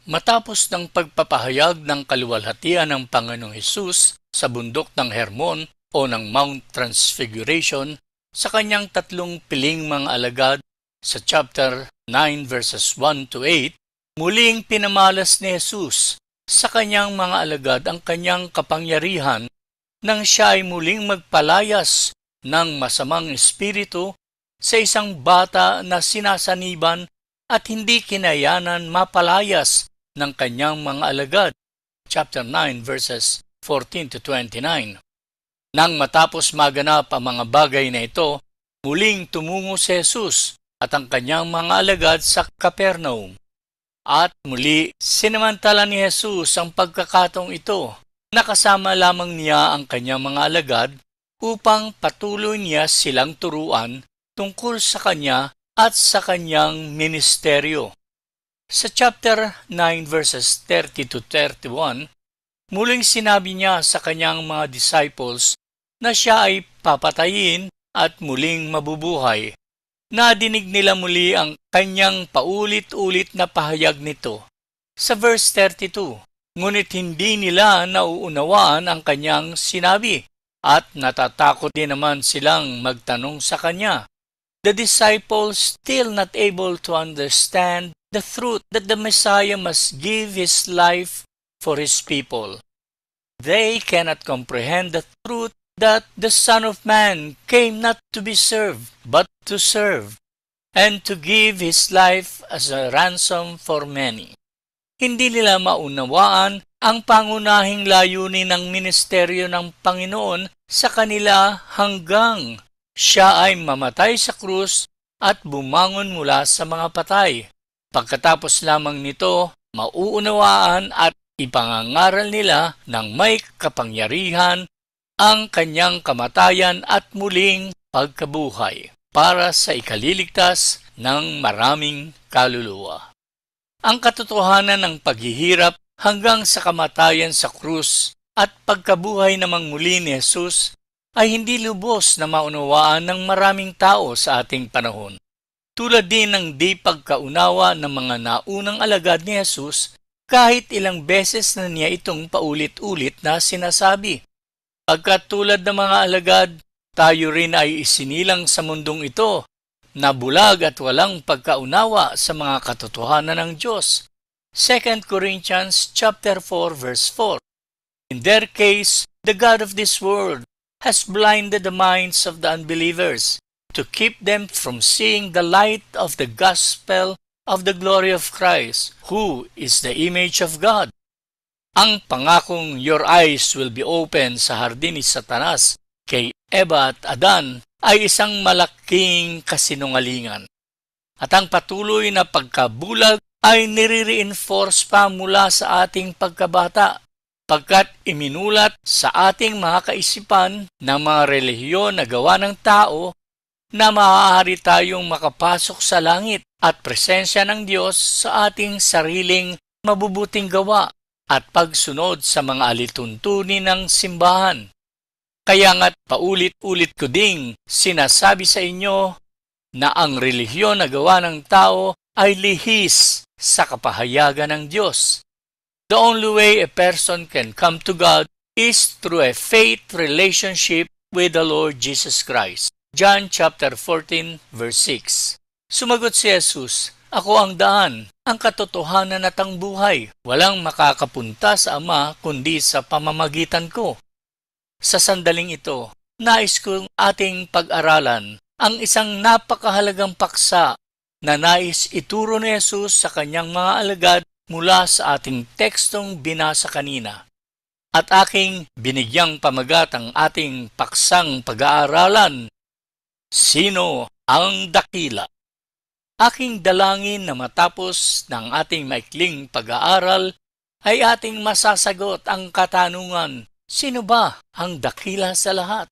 Matapos ng pagpapahayag ng kaluwalhatian ng Panginoong Hesus sa bundok ng Hermon o ng Mount Transfiguration sa kanyang tatlong piling mga alagad sa chapter 9 verses 1 to 8, muling pinamalas ni Hesus sa kanyang mga alagad ang kanyang kapangyarihan nang siya ay muling magpalayas ng masamang espiritu sa isang bata na sinasaniban at hindi kinayanan mapalayas ng kanyang mga alagad. Chapter 9 verses 14 to 29. Nang matapos maganap ang mga bagay na ito, muling tumungo si Jesus at ang kanyang mga alagad sa Capernaum. At muli, sinamantala ni Jesus ang pagkakataong ito. Nakasama lamang niya ang kanyang mga alagad upang patuloy niya silang turuan tungkol sa kanya at sa kanyang ministeryo. Sa chapter 9 verses 30 to 31, muling sinabi niya sa kanyang mga disciples na siya ay papatayin at muling mabubuhay. Nadinig nila muli ang kanyang paulit-ulit na pahayag nito. Sa verse 32, ngunit hindi nila nauunawaan ang kanyang sinabi at natatakot din naman silang magtanong sa kanya. The disciples still not able to understand the truth that the Messiah must give his life for his people. They cannot comprehend the truth that the Son of Man came not to be served, but to serve, and to give his life as a ransom for many. Hindi nila maunawaan ang pangunahing layunin ng ministeryo ng Panginoon sa kanila hanggang siya ay mamatay sa krus at bumangon mula sa mga patay. Pagkatapos lamang nito, mauunawaan at ipangangaral nila ng may kapangyarihan ang kanyang kamatayan at muling pagkabuhay para sa ikaliligtas ng maraming kaluluwa. Ang katotohanan ng paghihirap hanggang sa kamatayan sa krus at pagkabuhay namang muli ni Jesus ay hindi lubos na maunawaan ng maraming tao sa ating panahon. Tulad din ng di pagkaunawa ng mga naunang alagad ni Jesus kahit ilang beses na niya itong paulit-ulit na sinasabi. Pagkat tulad ng mga alagad, tayo rin ay isinilang sa mundong ito na bulag at walang pagkaunawa sa mga katotohanan ng Diyos. 2 Corinthians chapter 4 verse 4. In their case, the God of this world has blinded the minds of the unbelievers to keep them from seeing the light of the gospel of the glory of Christ, who is the image of God. Ang pangakong your eyes will be open sa hardin ni Satanas kay Eva at Adan ay isang malaking kasinungalingan. At ang patuloy na pagkabulag ay nire-reinforce pa mula sa ating pagkabata, pagkat iminulat sa ating mga kaisipan ng mga relihiyon na gawa ng tao na maaari tayong makapasok sa langit at presensya ng Diyos sa ating sariling mabubuting gawa at pagsunod sa mga alituntunin ng simbahan. Kaya nga't paulit-ulit ko ding sinasabi sa inyo na ang relihiyon na gawa ng tao ay lihis sa kapahayagan ng Diyos. The only way a person can come to God is through a faith relationship with the Lord Jesus Christ. John chapter 14 verse 6. Sumagot si Jesus, "Ako ang daan, ang katotohanan at ang buhay. Walang makakapunta sa Ama kundi sa pamamagitan ko." Sa sandaling ito, nais kong ating pag-aralan ang isang napakahalagang paksa na nais ituro ni Jesus sa kanyang mga alagad mula sa ating tekstong binasa kanina. At aking binigyang pamagat ang ating paksang pag-aaralan, sino ang dakila? Aking dalangin na matapos ng ating maikling pag-aaral ay ating masasagot ang katanungan, sino ba ang dakila sa lahat?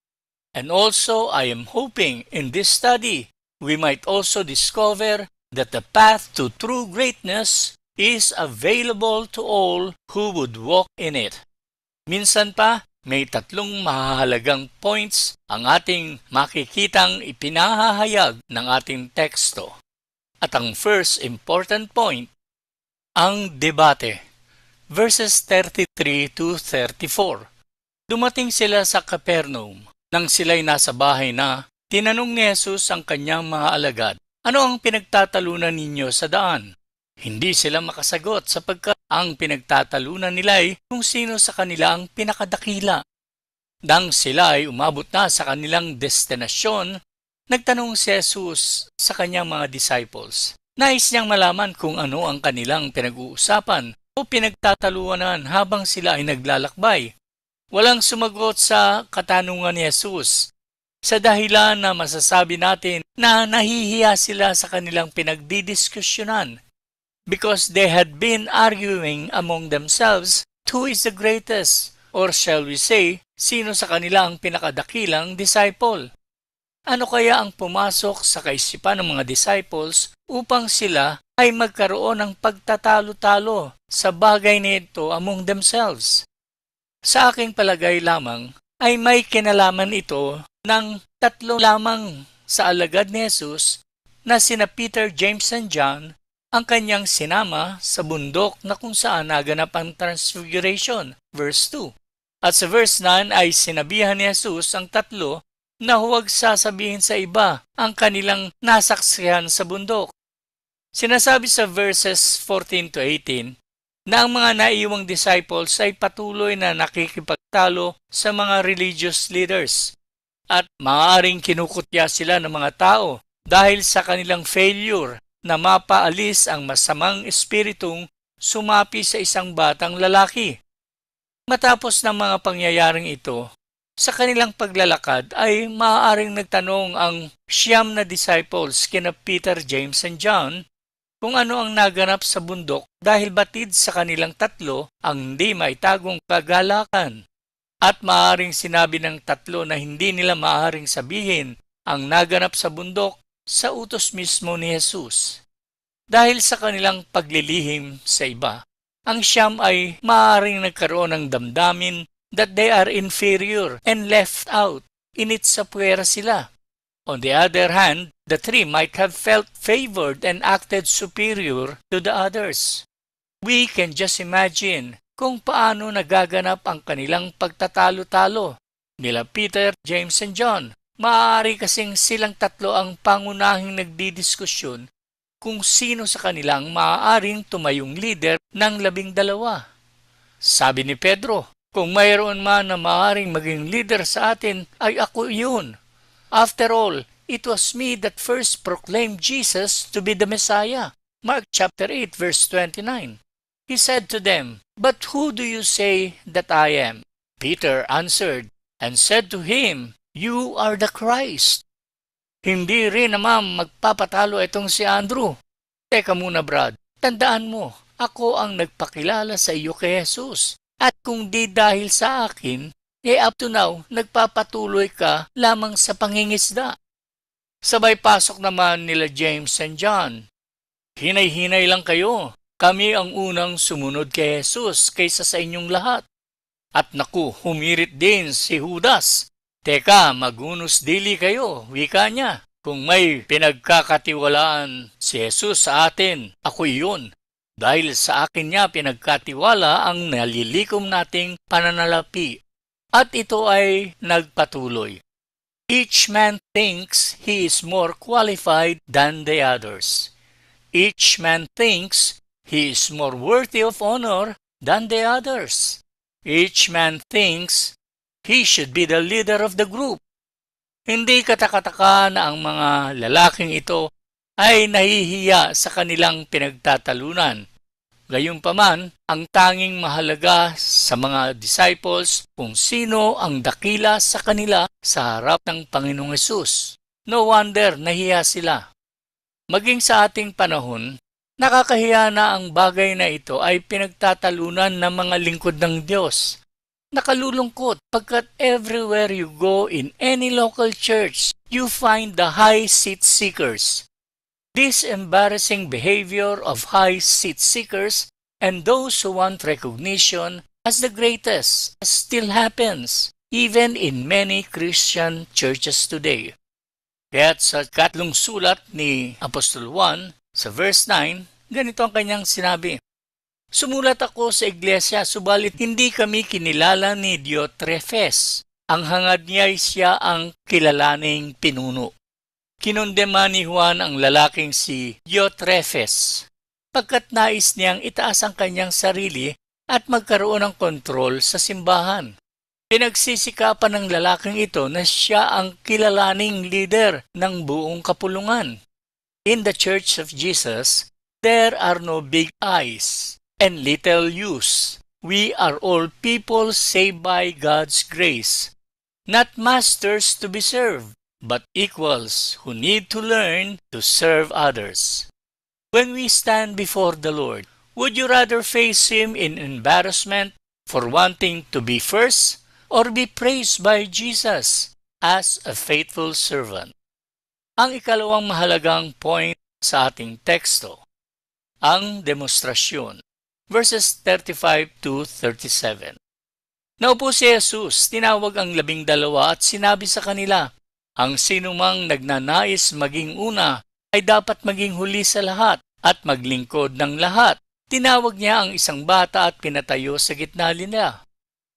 And also, I am hoping in this study, we might also discover that the path to true greatness is available to all who would walk in it. Minsan pa, may tatlong mahahalagang points ang ating makikitang ipinahahayag ng ating teksto. At ang first important point, Ang debate, verses 33 to 34. Dumating sila sa Capernaum. Nang sila'y nasa bahay na, tinanong ni Jesus ang kanyang mga alagad, "Ano ang pinagtatalunan ninyo sa daan?" Hindi sila makasagot sapagkat ang pinagtatalunan nila ay kung sino sa kanila ang pinakadakila. Nang sila ay umabot na sa kanilang destinasyon, nagtanong si Jesus sa kanyang mga disciples. Nais niyang malaman kung ano ang kanilang pinag-uusapan o pinagtatalunan habang sila ay naglalakbay. Walang sumagot sa katanungan ni Jesus, sa dahilan na masasabi natin na nahihiya sila sa kanilang pinagdidiskusyonan because they had been arguing among themselves who is the greatest, or shall we say, sino sa kanila ang pinakadakilang disciple. Ano kaya ang pumasok sa kaisipan ng mga disciples upang sila ay magkaroon ng pagtatalo-talo sa bagay nito among themselves? Sa aking palagay lamang ay may kinalaman ito ng tatlo lamang sa alagad ni Jesus na sina Peter, James, and John ang kanyang sinama sa bundok na kung saan naganap ang Transfiguration, verse 2. At sa verse 9 ay sinabihan ni Jesus ang tatlo na huwag sasabihin sa iba ang kanilang nasaksihan sa bundok. Sinasabi sa verses 14 to 18 na ang mga naiwang disciples ay patuloy na nakikipagtalo sa mga religious leaders at maaaring kinukutya sila ng mga tao dahil sa kanilang failure na mapaalis ang masamang espiritong sumapi sa isang batang lalaki. Matapos ng mga pangyayaring ito, sa kanilang paglalakad ay maaaring nagtanong ang 9 na disciples kina Peter, James, and John kung ano ang naganap sa bundok dahil batid sa kanilang tatlo ang hindi maitagong kagalakan. At maaaring sinabi ng tatlo na hindi nila maaaring sabihin ang naganap sa bundok sa utos mismo ni Jesus. Dahil sa kanilang paglilihim sa iba, ang 9 ay maaaring nagkaroon ng damdamin that they are inferior and left out, init sa puwera sila. On the other hand, the 3 might have felt favored and acted superior to the others. We can just imagine kung paano nagaganap ang kanilang pagtatalo-talo nila Peter, James, and John. Maaari kasing silang tatlo ang pangunahing nagdidiskusyon kung sino sa kanilang maaaring tumayong leader ng 12. Sabi ni Pedro, "Kung mayroon man na maaaring maging leader sa atin, ay ako iyon. After all, it was me that first proclaimed Jesus to be the Messiah." Mark chapter 8, verse 29. He said to them, "But who do you say that I am?" Peter answered and said to him, "You are the Christ." Hindi rin naman magpapatalo itong si Andrew. Teka muna, Brad. Tandaan mo, ako ang nagpakilala sa iyo kay Jesus. At kung di dahil sa akin, up to now, nagpapatuloy ka lamang sa pangingisda. Sabay pasok naman nila James and John. Hinay-hinay lang kayo. Kami ang unang sumunod kay Jesus kaysa sa inyong lahat. At naku, humirit din si Judas. Teka, magunos dili kayo, wika niya. Kung may pinagkakatiwalaan si Jesus sa atin, ako iyon. Dahil sa akin niya pinagkatiwala ang nalilikom nating pananalapi. At ito ay nagpatuloy. Each man thinks he is more qualified than the others. Each man thinks he is more worthy of honor than the others. Each man thinks he should be the leader of the group. Hindi katakataka na ang mga lalaking ito ay nahihiya sa kanilang pinagtatalunan. Gayunpaman, ang tanging mahalaga sa mga disciples kung sino ang dakila sa kanila sa harap ng Panginoong Hesus. No wonder nahiya sila. Maging sa ating panahon, nakakahiya na ang bagay na ito ay pinagtatalunan ng mga lingkod ng Diyos. Nakalulungkot pagkat everywhere you go in any local church, you find the high seat seekers. This embarrassing behavior of high seat seekers and those who want recognition as the greatest still happens even in many Christian churches today. Kaya't sa ikatlong sulat ni Apostol Juan, sa verse 9, ganito ang kanyang sinabi, Sumulat ako sa iglesia, subalit hindi kami kinilala ni Diotrephes. Ang hangad niya ay siya ang kilalaning pinuno. Kinondema ni Juan ang lalaking si Diotrephes, pagkat nais niyang itaas ang kanyang sarili at magkaroon ng kontrol sa simbahan. Pinagsisikapan ng lalaking ito na siya ang kilalaning leader ng buong kapulungan. In the Church of Jesus, there are no big I's and little U's. We are all people saved by God's grace, not masters to be served, but equals who need to learn to serve others. When we stand before the Lord, would you rather face Him in embarrassment for wanting to be first, or be praised by Jesus as a faithful servant? Ang ikalawang mahalagang point sa ating teksto, ang demonstrasyon, verses 35 to 37. Naupo si Jesus, tinawag ang 12 at sinabi sa kanila, ang sinumang nagnanais maging una ay dapat maging huli sa lahat at maglingkod ng lahat. Tinawag niya ang isang bata at pinatayo sa gitna nila.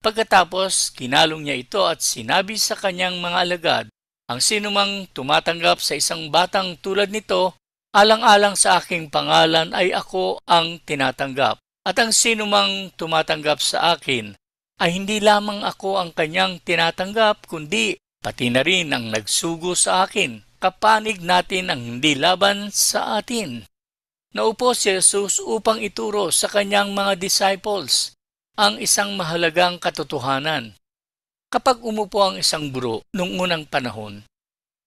Pagkatapos, kinalong niya ito at sinabi sa kanyang mga alagad, ang sinumang tumatanggap sa isang batang tulad nito, alang-alang sa aking pangalan ay ako ang tinatanggap. At ang sinumang tumatanggap sa akin, ay hindi lamang ako ang kanyang tinatanggap, kundi pati na rin ang nagsugo sa akin. Kapanig natin ang hindi laban sa atin. Naupo si Jesus upang ituro sa kanyang mga disciples ang isang mahalagang katotohanan. Kapag umupo ang isang guro noong unang panahon,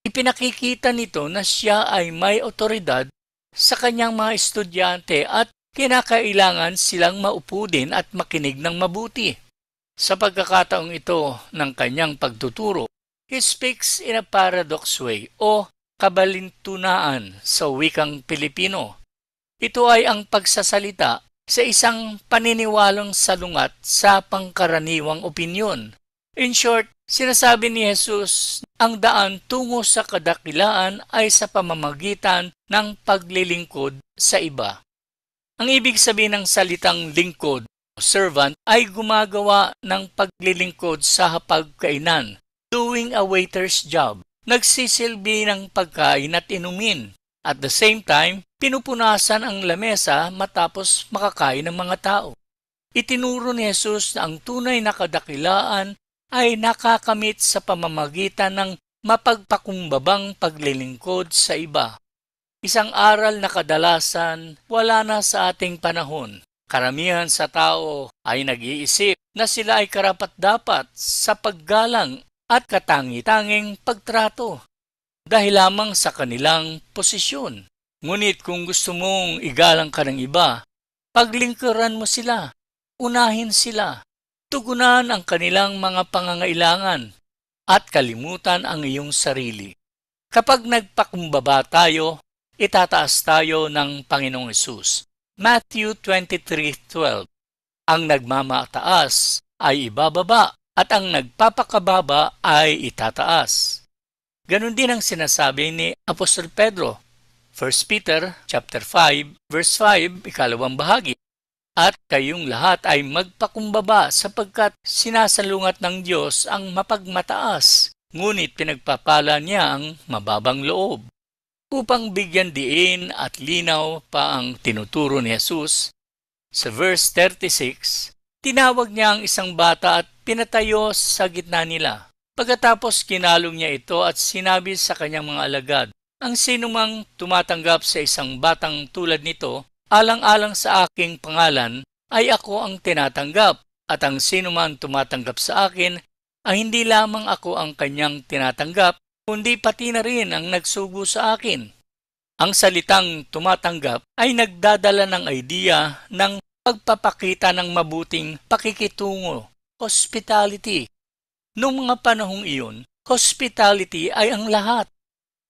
ipinakikita nito na siya ay may otoridad sa kanyang mga estudyante at kinakailangan silang maupo din at makinig ng mabuti. Sa pagkakataong ito ng kanyang pagtuturo, he speaks in a paradox way o kabalintunaan sa wikang Pilipino. Ito ay ang pagsasalita sa isang paniniwalang salungat sa pangkaraniwang opinyon. In short, sinasabi ni Jesus, ang daan tungo sa kadakilaan ay sa pamamagitan ng paglilingkod sa iba. Ang ibig sabihin ng salitang lingkod o servant ay gumagawa ng paglilingkod sa hapagkainan, doing a waiter's job. Nagsisilbi ng pagkain at inumin. At the same time, pinupunasan ang lamesa matapos makakain ng mga tao. Itinuro ni Jesus na ang tunay na kadakilaan ay nakakamit sa pamamagitan ng mapagpakumbabang paglilingkod sa iba. Isang aral na kadalasan wala na sa ating panahon. Karamihan sa tao ay nag-iisip na sila ay karapat-dapat sa paggalang at katangi-tanging pagtrato dahil lamang sa kanilang posisyon. Ngunit kung gusto mong igalang ka ng iba, paglingkuran mo sila, unahin sila, tugunan ang kanilang mga pangangailangan, at kalimutan ang iyong sarili. Kapag nagpakumbaba tayo, itataas tayo ng Panginoong Hesus. Matthew 23:12. Ang nagmamataas ay ibababa, at ang nagpapakababa ay itataas. Ganon din ang sinasabi ni Apostol Pedro, 1 Peter chapter 5, verse 5, ikalawang bahagi. At kayong lahat ay magpakumbaba sapagkat sinasalungat ng Diyos ang mapagmataas, ngunit pinagpapala niya ang mababang loob. Upang bigyan diin at linaw pa ang tinuturo ni Jesus, sa verse 36, tinawag niya ang isang bata at pinatayo sa gitna nila. Pagkatapos kinalong niya ito at sinabi sa kanyang mga alagad, ang sinumang tumatanggap sa isang batang tulad nito, alang-alang sa aking pangalan, ay ako ang tinatanggap, at ang sinumang tumatanggap sa akin, ay hindi lamang ako ang kanyang tinatanggap, kundi pati na rin ang nagsugo sa akin. Ang salitang tumatanggap ay nagdadala ng idea ng pagpapakita ng mabuting pakikitungo, hospitality. Noong mga panahong iyon, hospitality ay ang lahat.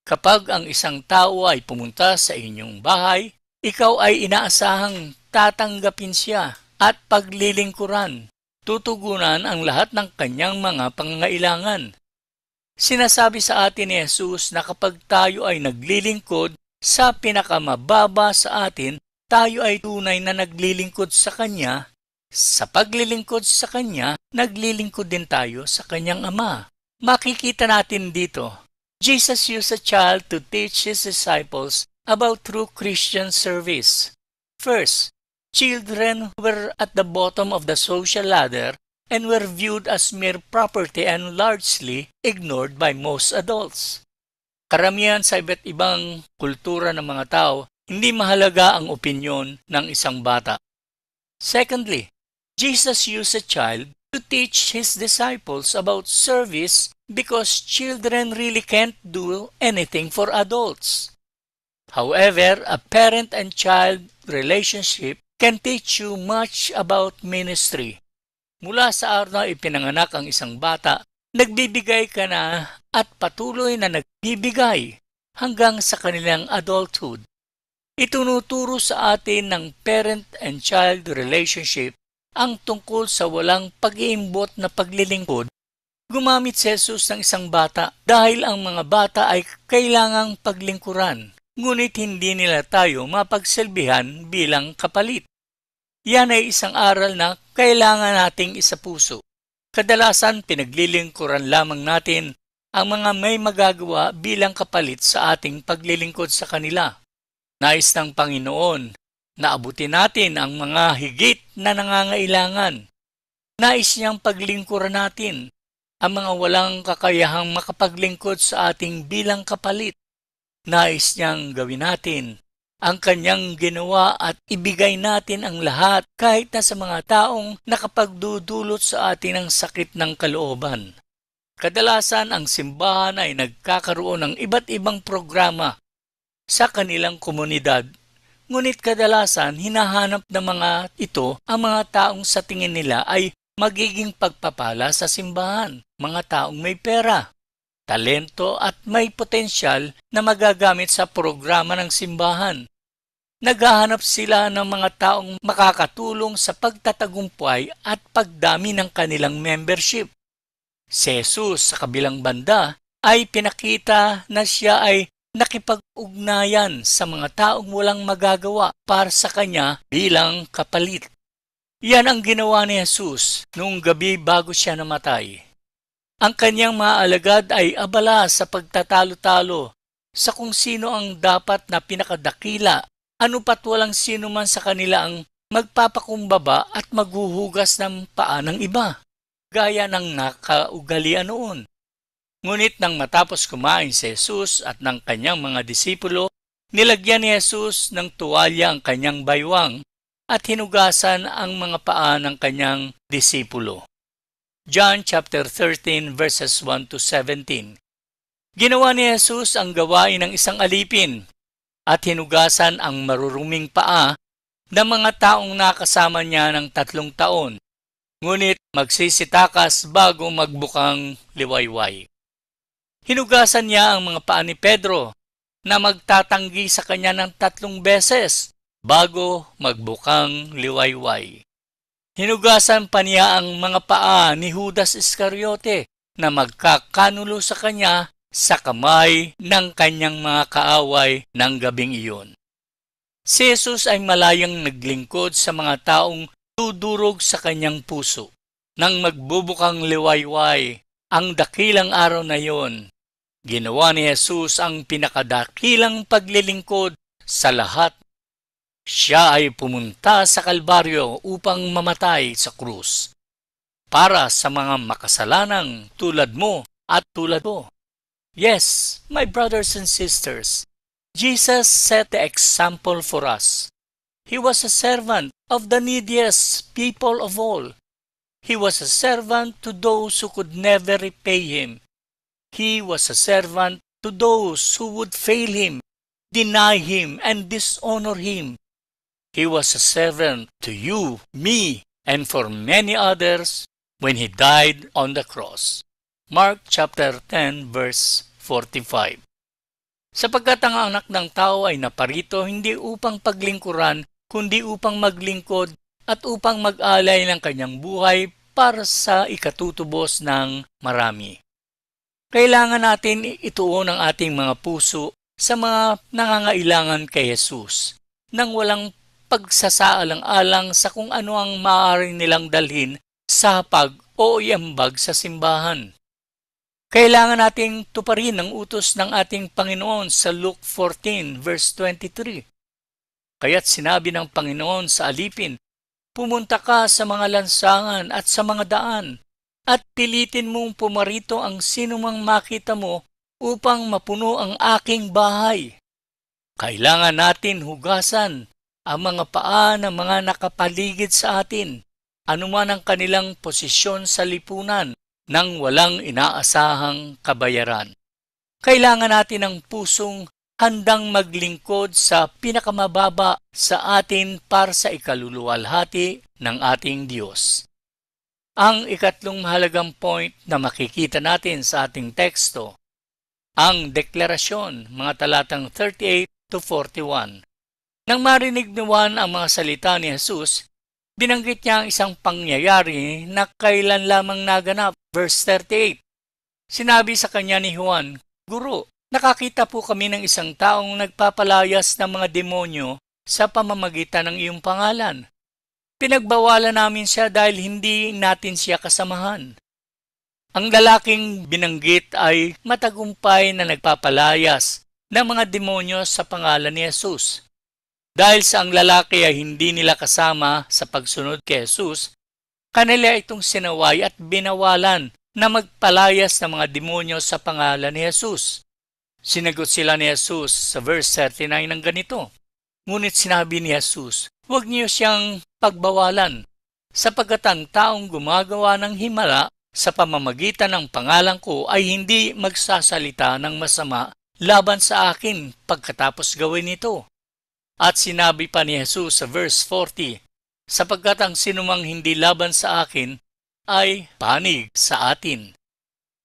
Kapag ang isang tao ay pumunta sa inyong bahay, ikaw ay inaasahang tatanggapin siya at paglilingkuran. Tutugunan ang lahat ng kanyang mga pangangailangan. Sinasabi sa atin ni Jesus na kapag tayo ay naglilingkod sa pinakamababa sa atin, tayo ay tunay na naglilingkod sa Kanya, sa paglilingkod sa Kanya, naglilingkod din tayo sa Kanyang Ama. Makikita natin dito, Jesus used a child to teach His disciples about true Christian service. First, children were at the bottom of the social ladder and were viewed as mere property and largely ignored by most adults. Karamihan sa iba't ibang kultura ng mga tao, hindi mahalaga ang opinyon ng isang bata. Secondly, Jesus used a child to teach His disciples about service because children really can't do anything for adults. However, a parent and child relationship can teach you much about ministry. Mula sa araw na ipinanganak ang isang bata, nagbibigay ka na at patuloy na nagbibigay hanggang sa kanilang adulthood. Itunuturo sa atin ng parent and child relationship ang tungkol sa walang pag-iimbot na paglilingkod. Gumamit si Jesus ng isang bata dahil ang mga bata ay kailangang paglingkuran, ngunit hindi nila tayo mapagsilbihan bilang kapalit. Yan ay isang aral na kailangan nating isapuso. Kadalasan pinaglilingkuran lamang natin ang mga may magagawa bilang kapalit sa ating paglilingkod sa kanila. Nais ng Panginoon na abutin natin ang mga higit na nangangailangan. Nais niyang paglingkuran natin ang mga walang kakayahang makapaglingkod sa ating bilang kapalit. Nais niyang gawin natin ang kanyang ginawa at ibigay natin ang lahat kahit na sa mga taong nakapagdudulot sa atin ng sakit ng kalooban. Kadalasan ang simbahan ay nagkakaroon ng iba't ibang programa sa kanilang komunidad, ngunit kadalasan hinahanap ng mga ito ang mga taong sa tingin nila ay magiging pagpapala sa simbahan, mga taong may pera, talento at may potensyal na magagamit sa programa ng simbahan. Naghahanap sila ng mga taong makakatulong sa pagtatagumpay at pagdami ng kanilang membership. Si Jesus sa kabilang banda ay pinakita na siya ay nakipag-ugnayan sa mga taong walang magagawa para sa kanya bilang kapalit. Yan ang ginawa ni Jesus noong gabi bago siya namatay. Ang kanyang mga alagad ay abala sa pagtatalo-talo sa kung sino ang dapat na pinakadakila, ano pat walang sino man sa kanila ang magpapakumbaba at maghuhugas ng paa ng iba, gaya ng nakaugalian noon. Ngunit nang matapos kumain si Jesus at ng kanyang mga disipulo, nilagyan ni Jesus ng tuwalya ang kanyang baywang at hinugasan ang mga paa ng kanyang disipulo. John chapter 13 verses 1 to 17. Ginawa ni Jesus ang gawain ng isang alipin at hinugasan ang maruruming paa ng mga taong nakasama niya ng 3 taon, ngunit magsisitakas bago magbukang liwayway. Hinugasan niya ang mga paa ni Pedro na magtatanggi sa kanya ng 3 beses bago magbukang liwayway. Hinugasan pa niya ang mga paa ni Judas Iscariote na magkakanulo sa kanya sa kamay ng kanyang mga kaaway ng gabing iyon. Si Jesus ay malayang naglingkod sa mga taong dudurog sa kanyang puso. Nang magbubukang liwayway ang dakilang araw na iyon, ginawa ni Jesus ang pinakadakilang paglilingkod sa lahat. Siya ay pumunta sa Kalbaryo upang mamatay sa krus para sa mga makasalanang tulad mo at tulad ko. Yes, my brothers and sisters, Jesus set the example for us. He was a servant of the neediest people of all. He was a servant to those who could never repay him. He was a servant to those who would fail him, deny him, and dishonor him. He was a servant to you, me, and for many others when he died on the cross. Mark chapter 10 verse 45. Sapagkat ang anak ng tao ay naparito hindi upang paglingkuran, kundi upang maglingkod at upang mag-alay ng kanyang buhay para sa ikatutubos ng marami. Kailangan natin ituon ang ating mga puso sa mga nangangailangan kay Jesus nang walang pagsasaalang-alang sa kung ano ang maaari nilang dalhin sa hapag o iambag sa simbahan. Kailangan nating tuparin ang utos ng ating Panginoon sa Luke 14 verse 23. Kaya't sinabi ng Panginoon sa alipin, "Pumunta ka sa mga lansangan at sa mga daan, at pilitin mong pumarito ang sinumang makita mo upang mapuno ang aking bahay." Kailangan natin hugasan ang mga paa ng mga nakapaligid sa atin, anuman ang kanilang posisyon sa lipunan, nang walang inaasahang kabayaran. Kailangan natin ng pusong handang maglingkod sa pinakamababa sa atin para sa ikaluluwalhati ng ating Diyos. Ang ikatlong mahalagang point na makikita natin sa ating teksto, ang deklarasyon, mga talatang 38 to 41. Nang marinig ni Juan ang mga salita ni Jesus, binanggit niya ang isang pangyayari na kailan lamang naganap. Verse 38, sinabi sa kanya ni Juan, "Guro, nakakita po kami ng isang taong nagpapalayas ng mga demonyo sa pamamagitan ng iyong pangalan. Pinagbawalan namin siya dahil hindi natin siya kasamahan." Ang lalaking binanggit ay matagumpay na nagpapalayas ng mga demonyo sa pangalan ni Jesus. Dahil sa ang lalaki ay hindi nila kasama sa pagsunod kay Jesus, kanila itong sinaway at binawalan na magpalayas ng mga demonyo sa pangalan ni Jesus. Sinagot sila ni Jesus sa verse 39 ng ganito, "Ngunit sinabi ni Jesus, huwag niyo siyang pagbawalan, sapagkat ang taong gumagawa ng himala sa pamamagitan ng pangalan ko ay hindi magsasalita ng masama laban sa akin pagkatapos gawin ito." At sinabi pa ni Jesus sa verse 40, "Sapagkat ang sinumang hindi laban sa akin ay panig sa atin."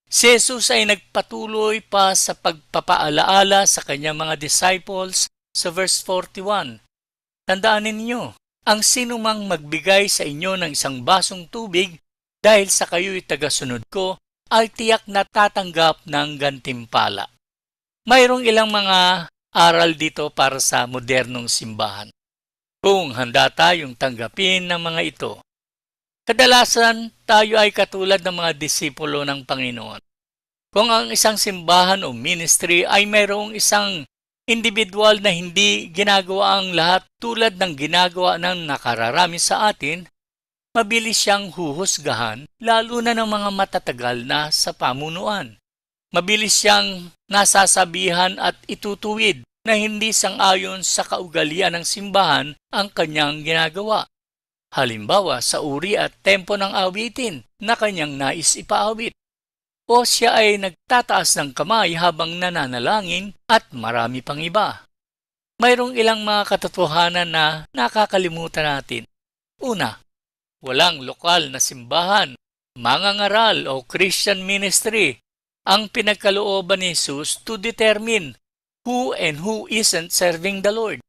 Si Jesus ay nagpatuloy pa sa pagpapaalaala sa kanyang mga disciples sa verse 41. "Tandaan ninyo, ang sinumang magbigay sa inyo ng isang basong tubig dahil sa kayo'y tagasunod ko, ay tiyak na tatanggap ng gantimpala." Mayroong ilang mga aral dito para sa modernong simbahan, kung handa tayong tanggapin ng mga ito. Kadalasan, tayo ay katulad ng mga disipulo ng Panginoon. Kung ang isang simbahan o ministry ay mayroong isang individual na hindi ginagawa ang lahat tulad ng ginagawa ng nakararami sa atin, mabilis siyang huhusgahan, lalo na ng mga matatagal na sa pamunuan. Mabilis siyang nasasabihan at itutuwid na hindi sang-ayon sa kaugalian ng simbahan ang kanyang ginagawa. Halimbawa sa uri at tempo ng awitin na kanyang nais ipaawit. O siya ay nagtataas ng kamay habang nananalangin at marami pang iba. Mayroong ilang mga katotohanan na nakakalimutan natin. Una, walang lokal na simbahan, mangangaral o Christian ministry ang pinagkalooban ni Jesus to determine who and who isn't serving the Lord.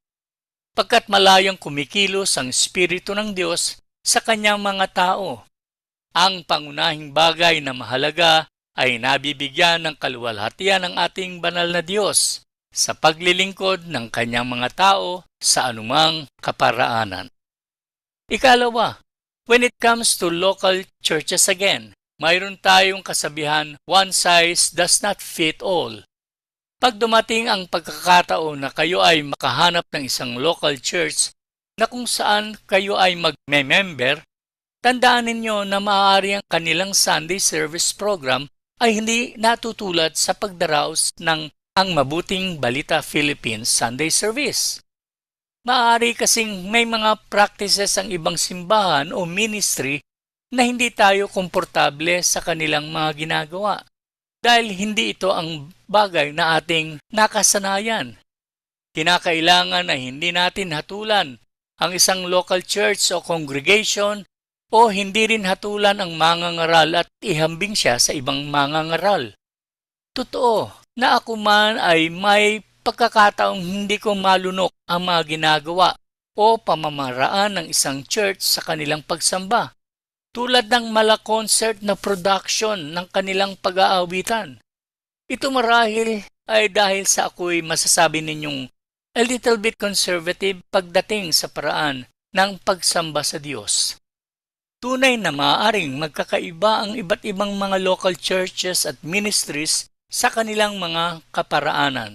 Pagkat malayang kumikilos ang Espiritu ng Diyos sa kanyang mga tao. Ang pangunahing bagay na mahalaga ay nabibigyan ng kaluwalhatian ng ating banal na Diyos sa paglilingkod ng kanyang mga tao sa anumang kaparaanan. Ikalawa, when it comes to local churches again, mayroon tayong kasabihan, one size does not fit all. Pag dumating ang pagkakataon na kayo ay makahanap ng isang local church na kung saan kayo ay mag-member, tandaan ninyo na maaari ang kanilang Sunday service program ay hindi natutulad sa pagdaraos ng Ang Mabuting Balita Philippines Sunday Service. Maaari kasing may mga practices ang ibang simbahan o ministry na hindi tayo komportable sa kanilang mga ginagawa dahil hindi ito ang bagay na ating nakasanayan. Kinakailangan na hindi natin hatulan ang isang local church o congregation o hindi rin hatulan ang mangangaral at ihambing siya sa ibang mangangaral. Totoo na ako man ay may pagkakataong hindi ko malunok ang mga ginagawa o pamamaraan ng isang church sa kanilang pagsamba, tulad ng mala-concert na production ng kanilang pag-aawitan. Ito marahil ay dahil sa ako'y masasabi ninyong a little bit conservative pagdating sa paraan ng pagsamba sa Diyos. Tunay na maaaring magkakaiba ang iba't ibang mga local churches at ministries sa kanilang mga kaparaanan.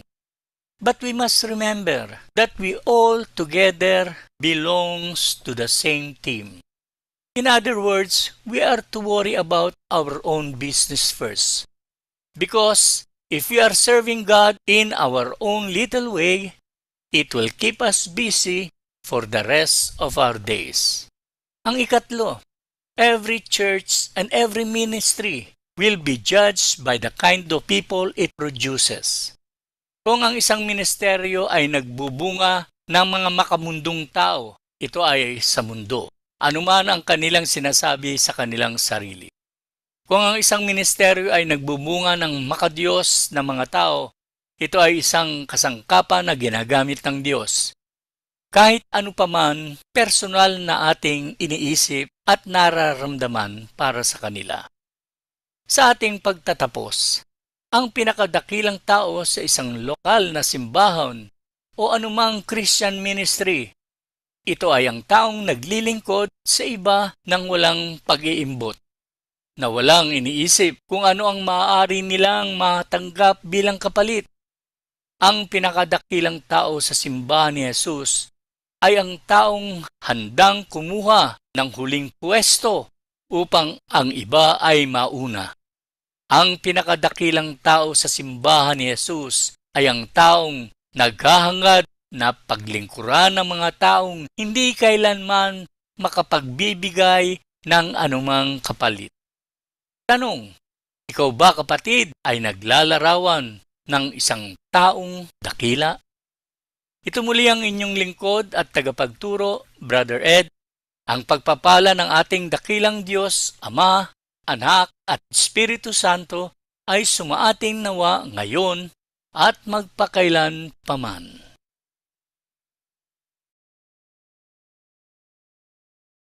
But we must remember that we all together belongs to the same team. In other words, we are to worry about our own business first. Because if we are serving God in our own little way, it will keep us busy for the rest of our days. Ang ikatlo, every church and every ministry will be judged by the kind of people it produces. Kung ang isang ministeryo ay nagbubunga ng mga makamundong tao, ito ay sa mundo, anuman ang kanilang sinasabi sa kanilang sarili. Kung ang isang ministeryo ay nagbubunga ng makadiyos na mga tao, ito ay isang kasangkapan na ginagamit ng Diyos. Kahit ano paman personal na ating iniisip at nararamdaman para sa kanila. Sa ating pagtatapos, ang pinakadakilang tao sa isang lokal na simbahan o anumang Christian ministry, ito ay ang taong naglilingkod sa iba ng walang pag-iimbot, na walang iniisip kung ano ang maaari nilang matanggap bilang kapalit. Ang pinakadakilang tao sa simbahan ni Jesus ay ang taong handang kumuha ng huling pwesto upang ang iba ay mauna. Ang pinakadakilang tao sa simbahan ni Jesus ay ang taong naghahangad na paglingkuran ng mga taong hindi kailanman makapagbibigay ng anumang kapalit. Tanong, ikaw ba kapatid ay naglalarawan ng isang taong dakila? Ito muli ang inyong lingkod at tagapagturo, Brother Ed. Ang pagpapala ng ating dakilang Diyos, Ama, Anak at Espiritu Santo ay sumaating nawa ngayon at magpakailan paman.